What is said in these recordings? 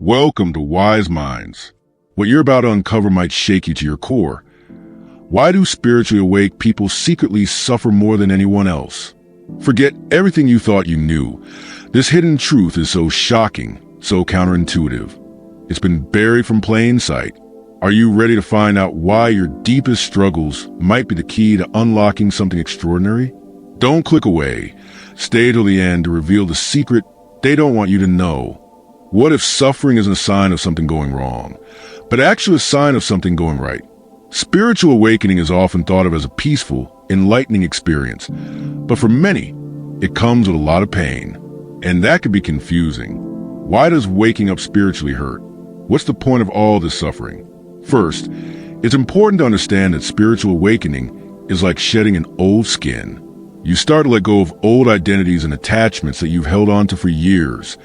Welcome to Wise Minds. What you're about to uncover might shake you to your core. Why do spiritually awake people secretly suffer more than anyone else? Forget everything you thought you knew. This hidden truth is so shocking, so counterintuitive. It's been buried from plain sight. Are you ready to find out why your deepest struggles might be the key to unlocking something extraordinary? Don't click away. Stay till the end to reveal the secret they don't want you to know. What if suffering isn't a sign of something going wrong, but actually a sign of something going right? Spiritual awakening is often thought of as a peaceful, enlightening experience, but for many, it comes with a lot of pain, and that can be confusing. Why does waking up spiritually hurt? What's the point of all this suffering? First, it's important to understand that spiritual awakening is like shedding an old skin. You start to let go of old identities and attachments that you've held on to for years.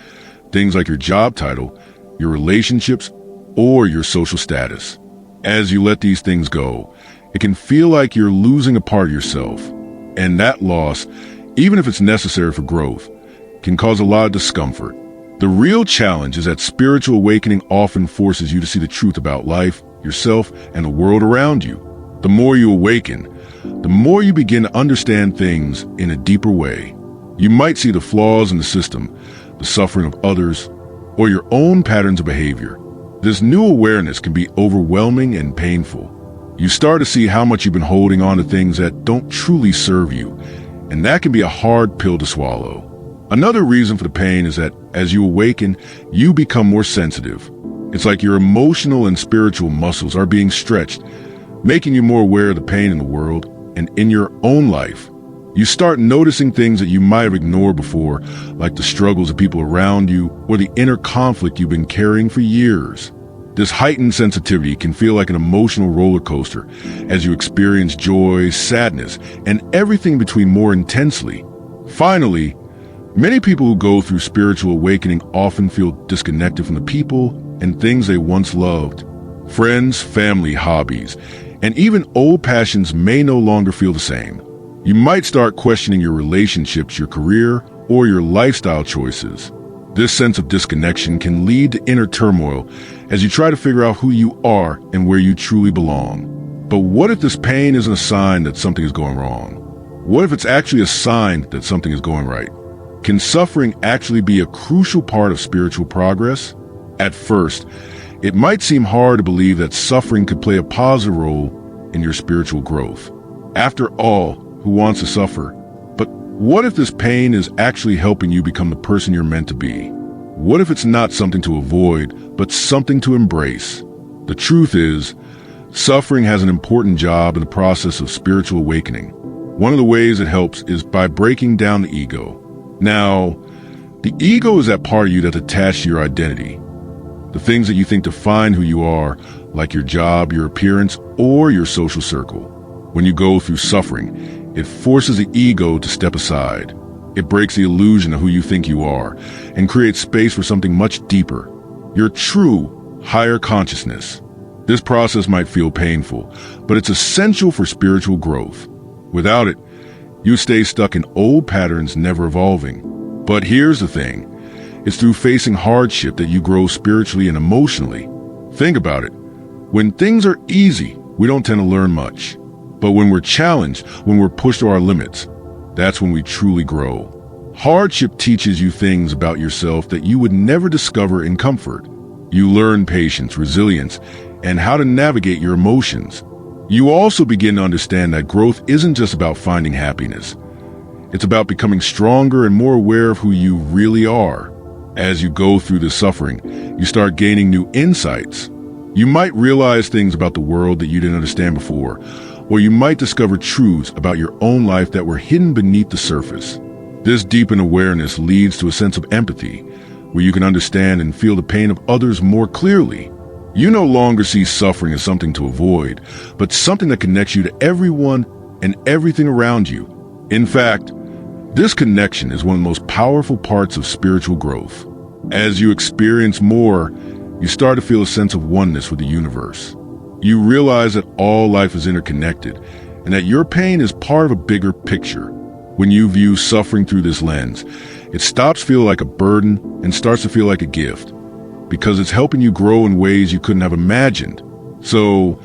Things like your job title, your relationships, or your social status. As you let these things go, it can feel like you're losing a part of yourself. And that loss, even if it's necessary for growth, can cause a lot of discomfort. The real challenge is that spiritual awakening often forces you to see the truth about life, yourself, and the world around you. The more you awaken, the more you begin to understand things in a deeper way. You might see the flaws in the system, the suffering of others, or your own patterns of behavior. This new awareness can be overwhelming and painful. You start to see how much you've been holding on to things that don't truly serve you, and that can be a hard pill to swallow. Another reason for the pain is that as you awaken, you become more sensitive. It's like your emotional and spiritual muscles are being stretched, making you more aware of the pain in the world and in your own life. You start noticing things that you might have ignored before, like the struggles of people around you or the inner conflict you've been carrying for years. This heightened sensitivity can feel like an emotional roller coaster as you experience joy, sadness, and everything between more intensely. Finally, many people who go through spiritual awakening often feel disconnected from the people and things they once loved. Friends, family, hobbies, and even old passions may no longer feel the same. You might start questioning your relationships, your career, or your lifestyle choices. This sense of disconnection can lead to inner turmoil as you try to figure out who you are and where you truly belong. But what if this pain isn't a sign that something is going wrong? What if it's actually a sign that something is going right? Can suffering actually be a crucial part of spiritual progress? At first, it might seem hard to believe that suffering could play a positive role in your spiritual growth. After all, who wants to suffer? But what if this pain is actually helping you become the person you're meant to be? What if it's not something to avoid, but something to embrace? The truth is, suffering has an important job in the process of spiritual awakening. One of the ways it helps is by breaking down the ego. Now, the ego is that part of you that's attached to your identity. The things that you think define who you are, like your job, your appearance, or your social circle. When you go through suffering, it forces the ego to step aside. It breaks the illusion of who you think you are and creates space for something much deeper, your true, higher consciousness. This process might feel painful, but it's essential for spiritual growth. Without it, you stay stuck in old patterns, never evolving. But here's the thing. It's through facing hardship that you grow spiritually and emotionally. Think about it. When things are easy, we don't tend to learn much. But when we're challenged, when we're pushed to our limits, that's when we truly grow. Hardship teaches you things about yourself that you would never discover in comfort. You learn patience, resilience, and how to navigate your emotions. You also begin to understand that growth isn't just about finding happiness. It's about becoming stronger and more aware of who you really are. As you go through this suffering, you start gaining new insights. You might realize things about the world that you didn't understand before, or you might discover truths about your own life that were hidden beneath the surface. This deepened awareness leads to a sense of empathy, where you can understand and feel the pain of others more clearly. You no longer see suffering as something to avoid, but something that connects you to everyone and everything around you. In fact, this connection is one of the most powerful parts of spiritual growth. As you experience more, you start to feel a sense of oneness with the universe. You realize that all life is interconnected and that your pain is part of a bigger picture. When you view suffering through this lens, it stops feeling like a burden and starts to feel like a gift. because it's helping you grow in ways you couldn't have imagined. So,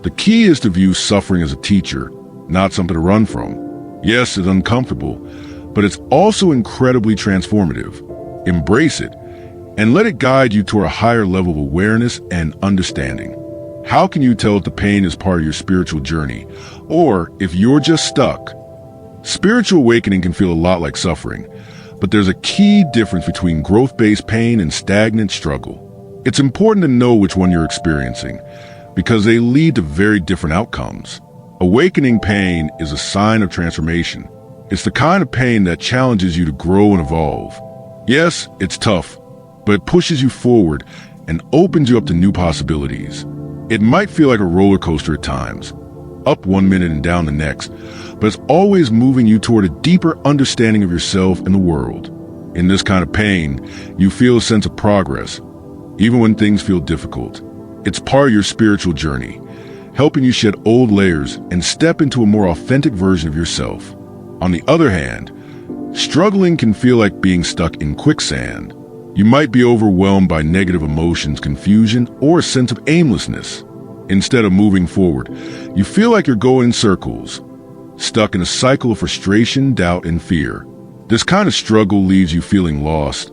the key is to view suffering as a teacher, not something to run from. Yes, it's uncomfortable, but it's also incredibly transformative. Embrace it, and let it guide you toward a higher level of awareness and understanding. How can you tell if the pain is part of your spiritual journey, or if you're just stuck? Spiritual awakening can feel a lot like suffering, but there's a key difference between growth-based pain and stagnant struggle. It's important to know which one you're experiencing, because they lead to very different outcomes. Awakening pain is a sign of transformation. It's the kind of pain that challenges you to grow and evolve. Yes, it's tough, but it pushes you forward and opens you up to new possibilities. It might feel like a roller coaster at times, up one minute and down the next, but it's always moving you toward a deeper understanding of yourself and the world. In this kind of pain, you feel a sense of progress, even when things feel difficult. It's part of your spiritual journey, helping you shed old layers and step into a more authentic version of yourself. On the other hand, struggling can feel like being stuck in quicksand. You might be overwhelmed by negative emotions, confusion, or a sense of aimlessness. Instead of moving forward, you feel like you're going in circles, stuck in a cycle of frustration, doubt, and fear. This kind of struggle leaves you feeling lost,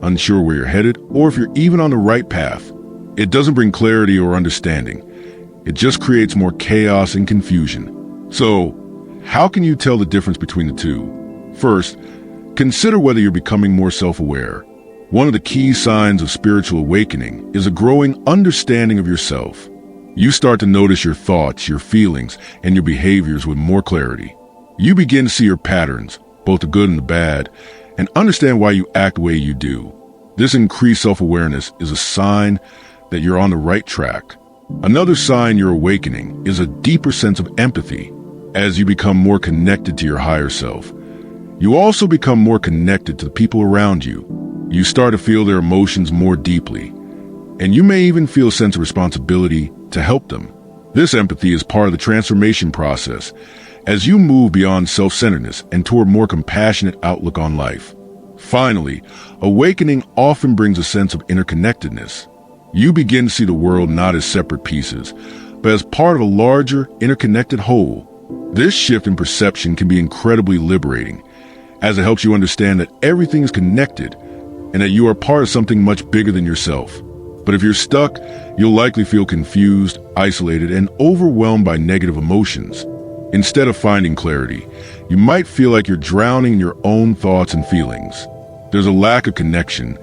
unsure where you're headed, or if you're even on the right path. It doesn't bring clarity or understanding. It just creates more chaos and confusion. So, how can you tell the difference between the two? First, consider whether you're becoming more self-aware. One of the key signs of spiritual awakening is a growing understanding of yourself. You start to notice your thoughts, your feelings, and your behaviors with more clarity. You begin to see your patterns, both the good and the bad, and understand why you act the way you do. This increased self-awareness is a sign that you're on the right track. Another sign you're awakening is a deeper sense of empathy. As you become more connected to your higher self, you also become more connected to the people around you. You start to feel their emotions more deeply, and you may even feel a sense of responsibility to help them. This empathy is part of the transformation process as you move beyond self-centeredness and toward a more compassionate outlook on life. Finally, awakening often brings a sense of interconnectedness. You begin to see the world not as separate pieces, but as part of a larger, interconnected whole. This shift in perception can be incredibly liberating, as it helps you understand that everything is connected and that you are part of something much bigger than yourself. But if you're stuck, you'll likely feel confused, isolated, and overwhelmed by negative emotions. Instead of finding clarity, you might feel like you're drowning in your own thoughts and feelings. There's a lack of connection,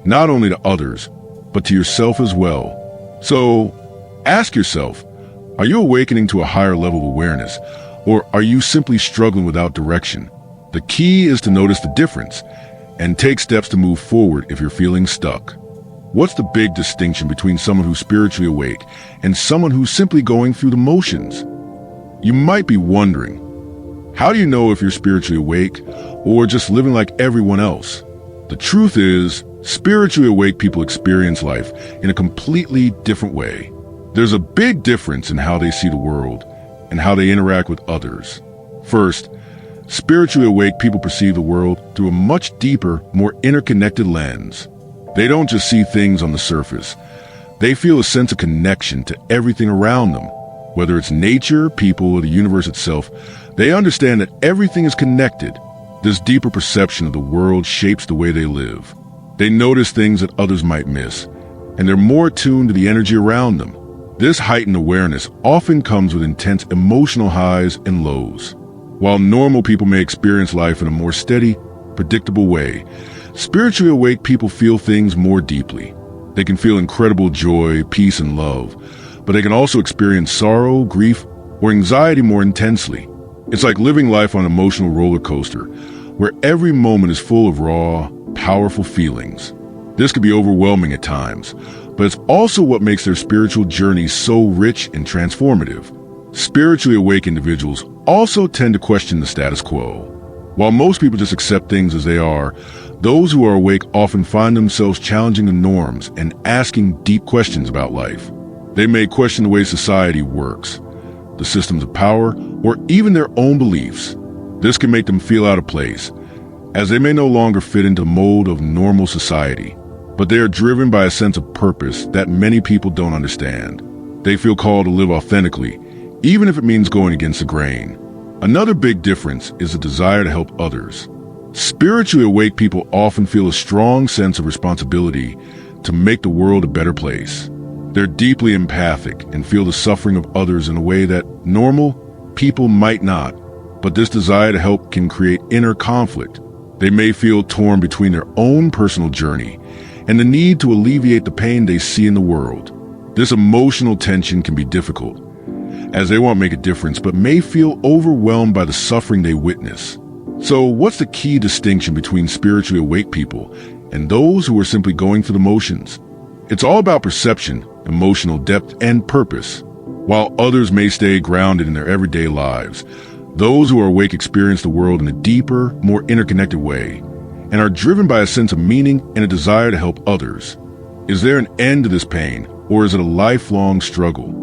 not only to others, but to yourself as well. So, ask yourself, are you awakening to a higher level of awareness, or are you simply struggling without direction? The key is to notice the difference and take steps to move forward if you're feeling stuck. What's the big distinction between someone who's spiritually awake and someone who's simply going through the motions? You might be wondering, how do you know if you're spiritually awake or just living like everyone else? The truth is, spiritually awake people experience life in a completely different way. There's a big difference in how they see the world and how they interact with others. First, spiritually awake people perceive the world through a much deeper, more interconnected lens. They don't just see things on the surface. They feel a sense of connection to everything around them. Whether it's nature, people, or the universe itself, they understand that everything is connected. This deeper perception of the world shapes the way they live. They notice things that others might miss, and they're more attuned to the energy around them. This heightened awareness often comes with intense emotional highs and lows. While normal people may experience life in a more steady, predictable way, spiritually awake people feel things more deeply. They can feel incredible joy, peace, and love, but they can also experience sorrow, grief, or anxiety more intensely. It's like living life on an emotional roller coaster, where every moment is full of raw, powerful feelings. This can be overwhelming at times, but it's also what makes their spiritual journey so rich and transformative. Spiritually awake individuals also tend to question the status quo. While most people just accept things as they are, those who are awake often find themselves challenging the norms and asking deep questions about life. They may question the way society works, the systems of power, or even their own beliefs. This can make them feel out of place, as they may no longer fit into the mold of normal society. but they are driven by a sense of purpose that many people don't understand. They feel called to live authentically, even if it means going against the grain. Another big difference is the desire to help others. Spiritually awake people often feel a strong sense of responsibility to make the world a better place. They're deeply empathic and feel the suffering of others in a way that normal people might not. But this desire to help can create inner conflict. They may feel torn between their own personal journey and the need to alleviate the pain they see in the world. This emotional tension can be difficult, as they want to make a difference but may feel overwhelmed by the suffering they witness. So what's the key distinction between spiritually awake people and those who are simply going through the motions? It's all about perception, emotional depth, and purpose. While others may stay grounded in their everyday lives, those who are awake experience the world in a deeper, more interconnected way, and are driven by a sense of meaning and a desire to help others. Is there an end to this pain, or is it a lifelong struggle?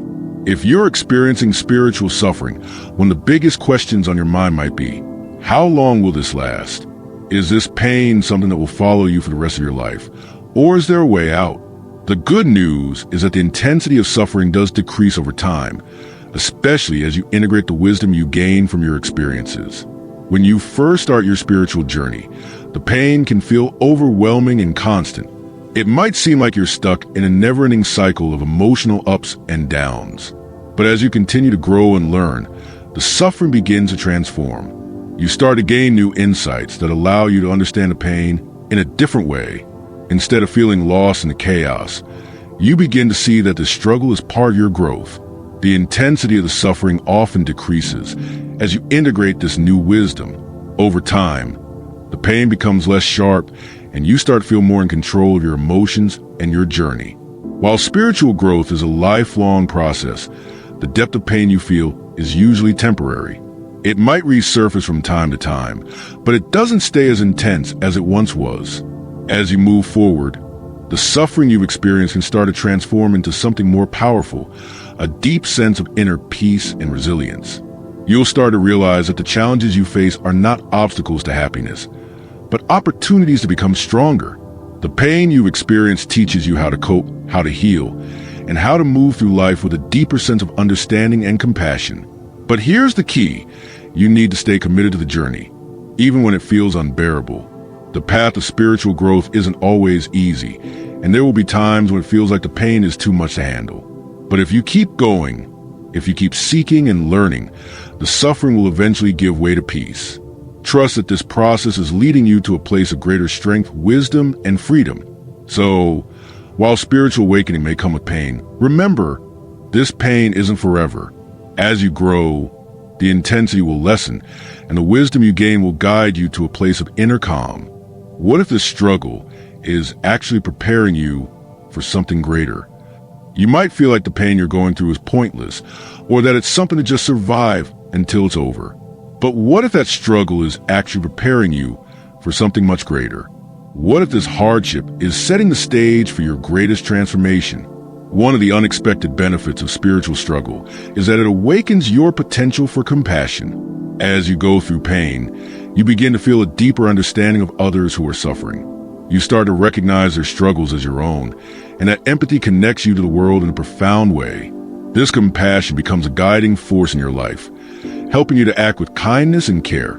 If you're experiencing spiritual suffering, one of the biggest questions on your mind might be, how long will this last? Is this pain something that will follow you for the rest of your life, or is there a way out? The good news is that the intensity of suffering does decrease over time, especially as you integrate the wisdom you gain from your experiences. When you first start your spiritual journey, the pain can feel overwhelming and constant. It might seem like you're stuck in a never-ending cycle of emotional ups and downs. But as you continue to grow and learn, the suffering begins to transform. You start to gain new insights that allow you to understand the pain in a different way. Instead of feeling lost in the chaos, you begin to see that the struggle is part of your growth. The intensity of the suffering often decreases as you integrate this new wisdom. Over time, the pain becomes less sharp and you start to feel more in control of your emotions and your journey. While spiritual growth is a lifelong process, the depth of pain you feel is usually temporary. It might resurface from time to time, but it doesn't stay as intense as it once was. As you move forward, the suffering you've experienced can start to transform into something more powerful, a deep sense of inner peace and resilience. You'll start to realize that the challenges you face are not obstacles to happiness, but opportunities to become stronger. The pain you've experienced teaches you how to cope, how to heal, and how to move through life with a deeper sense of understanding and compassion. But here's the key. You need to stay committed to the journey, even when it feels unbearable. The path of spiritual growth isn't always easy, and there will be times when it feels like the pain is too much to handle. But if you keep going, if you keep seeking and learning, the suffering will eventually give way to peace. Trust that this process is leading you to a place of greater strength, wisdom, and freedom. So, while spiritual awakening may come with pain, remember, this pain isn't forever. As you grow, the intensity will lessen, and the wisdom you gain will guide you to a place of inner calm. What if this struggle is actually preparing you for something greater? You might feel like the pain you're going through is pointless, or that it's something to just survive until it's over. But what if that struggle is actually preparing you for something much greater? What if this hardship is setting the stage for your greatest transformation? One of the unexpected benefits of spiritual struggle is that it awakens your potential for compassion. As you go through pain, you begin to feel a deeper understanding of others who are suffering. You start to recognize their struggles as your own, and that empathy connects you to the world in a profound way. This compassion becomes a guiding force in your life, helping you to act with kindness and care,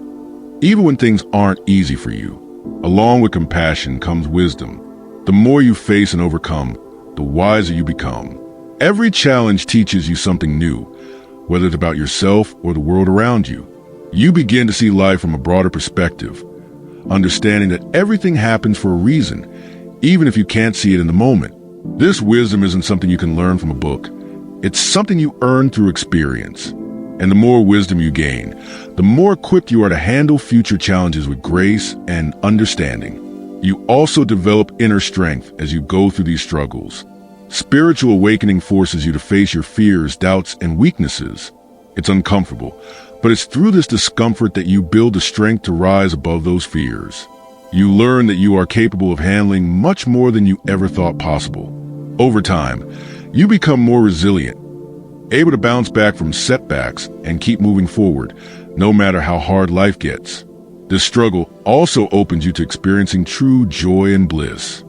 even when things aren't easy for you. Along with compassion comes wisdom. The more you face and overcome, the wiser you become. Every challenge teaches you something new, whether it's about yourself or the world around you. You begin to see life from a broader perspective, understanding that everything happens for a reason, even if you can't see it in the moment. This wisdom isn't something you can learn from a book. It's something you earn through experience. And the more wisdom you gain, the more equipped you are to handle future challenges with grace and understanding. You also develop inner strength as you go through these struggles. Spiritual awakening forces you to face your fears, doubts, and weaknesses. It's uncomfortable, but it's through this discomfort that you build the strength to rise above those fears. You learn that you are capable of handling much more than you ever thought possible. Over time, you become more resilient, able to bounce back from setbacks and keep moving forward, no matter how hard life gets. This struggle also opens you to experiencing true joy and bliss.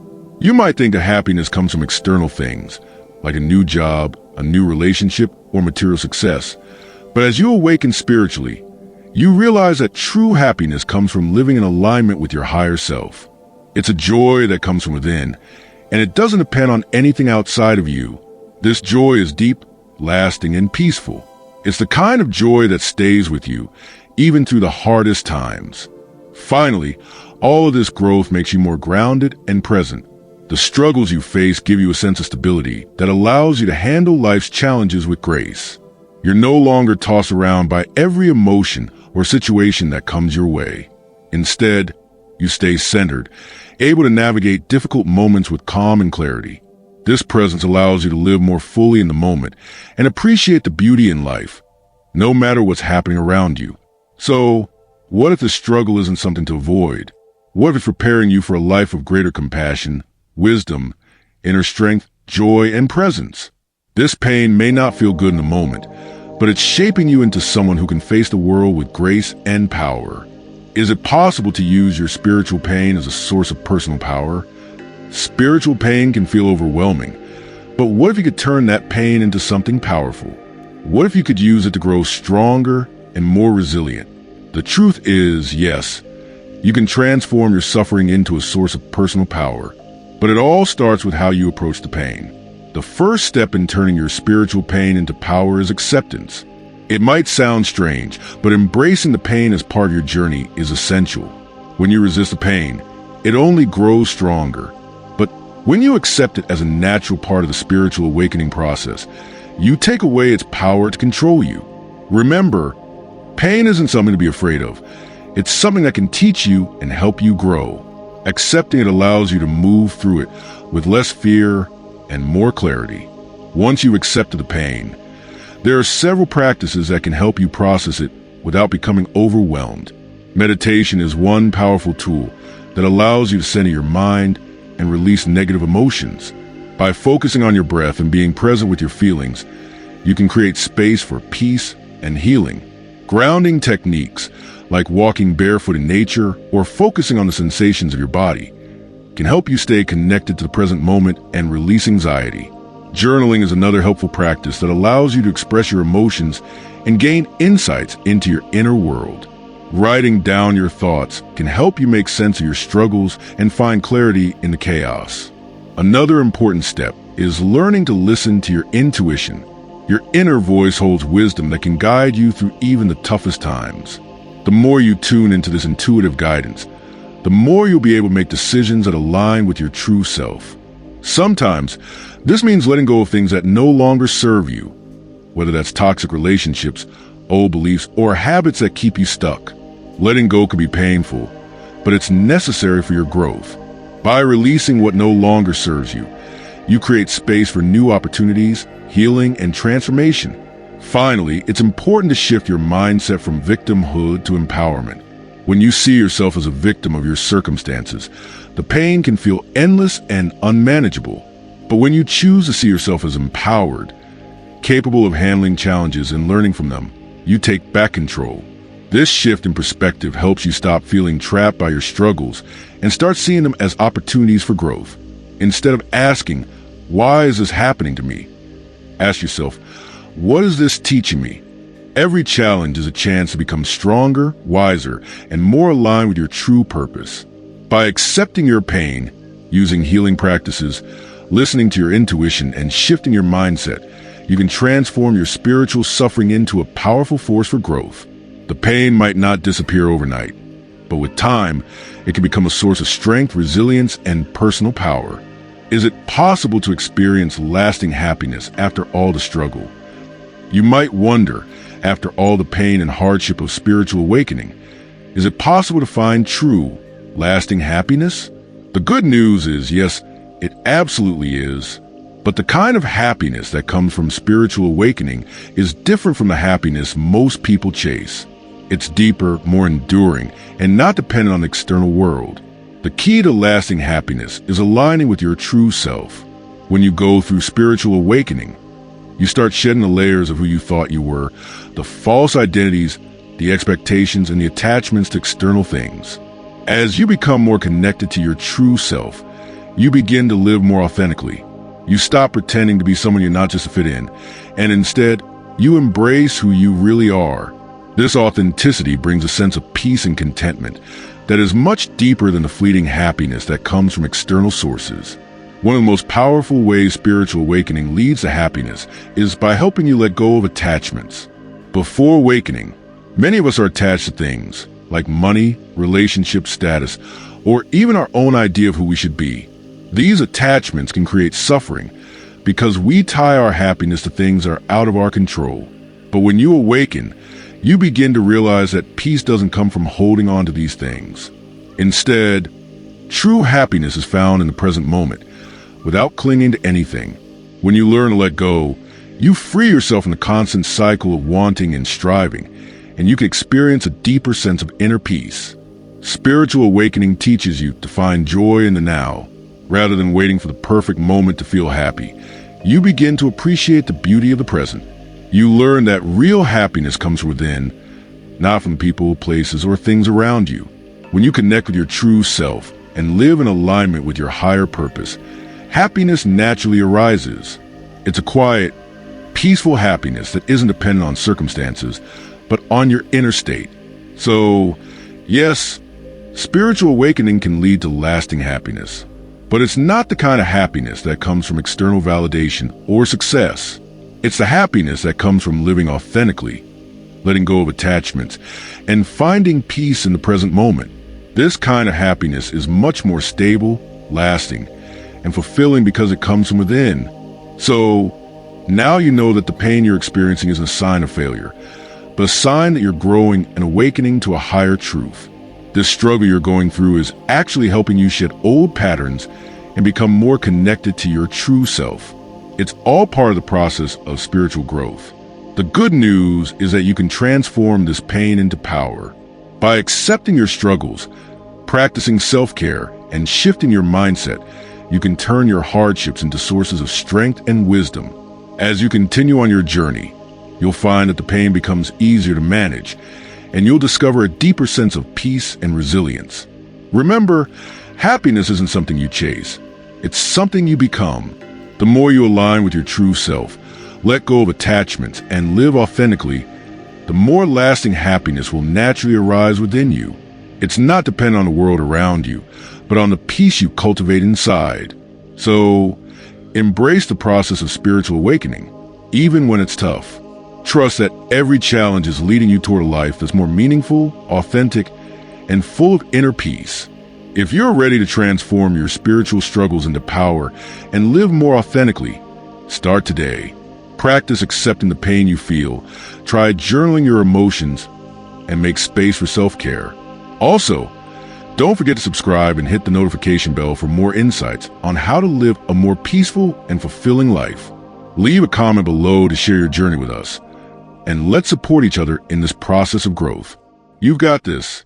You might think that happiness comes from external things, like a new job, a new relationship, or material success. But as you awaken spiritually, you realize that true happiness comes from living in alignment with your higher self. It's a joy that comes from within, and it doesn't depend on anything outside of you. This joy is deep, lasting, and peaceful. It's the kind of joy that stays with you, even through the hardest times. Finally, all of this growth makes you more grounded and present. The struggles you face give you a sense of stability that allows you to handle life's challenges with grace. You're no longer tossed around by every emotion or situation that comes your way. Instead, you stay centered, able to navigate difficult moments with calm and clarity. This presence allows you to live more fully in the moment and appreciate the beauty in life, no matter what's happening around you. So, what if the struggle isn't something to avoid? What if it's preparing you for a life of greater compassion, wisdom, inner strength, joy, and presence? This pain may not feel good in the moment, but it's shaping you into someone who can face the world with grace and power. Is it possible to use your spiritual pain as a source of personal power? Spiritual pain can feel overwhelming, but what if you could turn that pain into something powerful? What if you could use it to grow stronger and more resilient? The truth is, yes, you can transform your suffering into a source of personal power, but it all starts with how you approach the pain. The first step in turning your spiritual pain into power is acceptance. It might sound strange, but embracing the pain as part of your journey is essential. When you resist the pain, it only grows stronger. But when you accept it as a natural part of the spiritual awakening process, you take away its power to control you. Remember, pain isn't something to be afraid of. It's something that can teach you and help you grow. Accepting it allows you to move through it with less fear and more clarity. Once you've accepted the pain, there are several practices that can help you process it without becoming overwhelmed. Meditation is one powerful tool that allows you to center your mind and release negative emotions. By focusing on your breath and being present with your feelings, you can create space for peace and healing. Grounding techniques, like walking barefoot in nature or focusing on the sensations of your body, can help you stay connected to the present moment and release anxiety. Journaling is another helpful practice that allows you to express your emotions and gain insights into your inner world. Writing down your thoughts can help you make sense of your struggles and find clarity in the chaos. Another important step is learning to listen to your intuition. Your inner voice holds wisdom that can guide you through even the toughest times. The more you tune into this intuitive guidance, the more you'll be able to make decisions that align with your true self. Sometimes, this means letting go of things that no longer serve you, whether that's toxic relationships, old beliefs, or habits that keep you stuck. Letting go can be painful, but it's necessary for your growth. By releasing what no longer serves you, you create space for new opportunities, healing, and transformation. Finally, it's important to shift your mindset from victimhood to empowerment. When you see yourself as a victim of your circumstances, the pain can feel endless and unmanageable. But when you choose to see yourself as empowered, capable of handling challenges and learning from them, you take back control. This shift in perspective helps you stop feeling trapped by your struggles and start seeing them as opportunities for growth. Instead of asking, "Why is this happening to me?" ask yourself, "What is this teaching me?" Every challenge is a chance to become stronger, wiser, and more aligned with your true purpose. By accepting your pain, using healing practices, listening to your intuition, and shifting your mindset, you can transform your spiritual suffering into a powerful force for growth. The pain might not disappear overnight, but with time, it can become a source of strength, resilience, and personal power. Is it possible to experience lasting happiness after all the struggle? You might wonder, after all the pain and hardship of spiritual awakening, is it possible to find true, lasting happiness? The good news is, yes, it absolutely is. But the kind of happiness that comes from spiritual awakening is different from the happiness most people chase. It's deeper, more enduring, and not dependent on the external world. The key to lasting happiness is aligning with your true self. When you go through spiritual awakening, you start shedding the layers of who you thought you were, the false identities, the expectations, and the attachments to external things. As you become more connected to your true self, you begin to live more authentically. You stop pretending to be someone you're not just to fit in, and instead, you embrace who you really are. This authenticity brings a sense of peace and contentment that is much deeper than the fleeting happiness that comes from external sources. One of the most powerful ways spiritual awakening leads to happiness is by helping you let go of attachments. Before awakening, many of us are attached to things like money, relationship status, or even our own idea of who we should be. These attachments can create suffering because we tie our happiness to things that are out of our control. But when you awaken, you begin to realize that peace doesn't come from holding on to these things. Instead, true happiness is found in the present moment, without clinging to anything. When you learn to let go, you free yourself from the constant cycle of wanting and striving, and you can experience a deeper sense of inner peace. Spiritual awakening teaches you to find joy in the now, rather than waiting for the perfect moment to feel happy. You begin to appreciate the beauty of the present. You learn that real happiness comes from within, not from people, places, or things around you. When you connect with your true self and live in alignment with your higher purpose, happiness naturally arises. It's a quiet, peaceful happiness that isn't dependent on circumstances, but on your inner state. So, yes, spiritual awakening can lead to lasting happiness, but it's not the kind of happiness that comes from external validation or success. It's the happiness that comes from living authentically, letting go of attachments, and finding peace in the present moment. This kind of happiness is much more stable, lasting, and fulfilling because it comes from within. So, now you know that the pain you're experiencing isn't a sign of failure, but a sign that you're growing and awakening to a higher truth. This struggle you're going through is actually helping you shed old patterns and become more connected to your true self. It's all part of the process of spiritual growth. The good news is that you can transform this pain into power. By accepting your struggles, practicing self-care, and shifting your mindset, you can turn your hardships into sources of strength and wisdom. As you continue on your journey, you'll find that the pain becomes easier to manage, and you'll discover a deeper sense of peace and resilience. Remember, happiness isn't something you chase. It's something you become. The more you align with your true self, let go of attachments, and live authentically, the more lasting happiness will naturally arise within you. It's not dependent on the world around you, but on the peace you cultivate inside. So, embrace the process of spiritual awakening, even when it's tough. Trust that every challenge is leading you toward a life that's more meaningful, authentic, and full of inner peace. If you're ready to transform your spiritual struggles into power and live more authentically, start today. Practice accepting the pain you feel. Try journaling your emotions and make space for self-care. Also, don't forget to subscribe and hit the notification bell for more insights on how to live a more peaceful and fulfilling life. Leave a comment below to share your journey with us, and let's support each other in this process of growth. You've got this.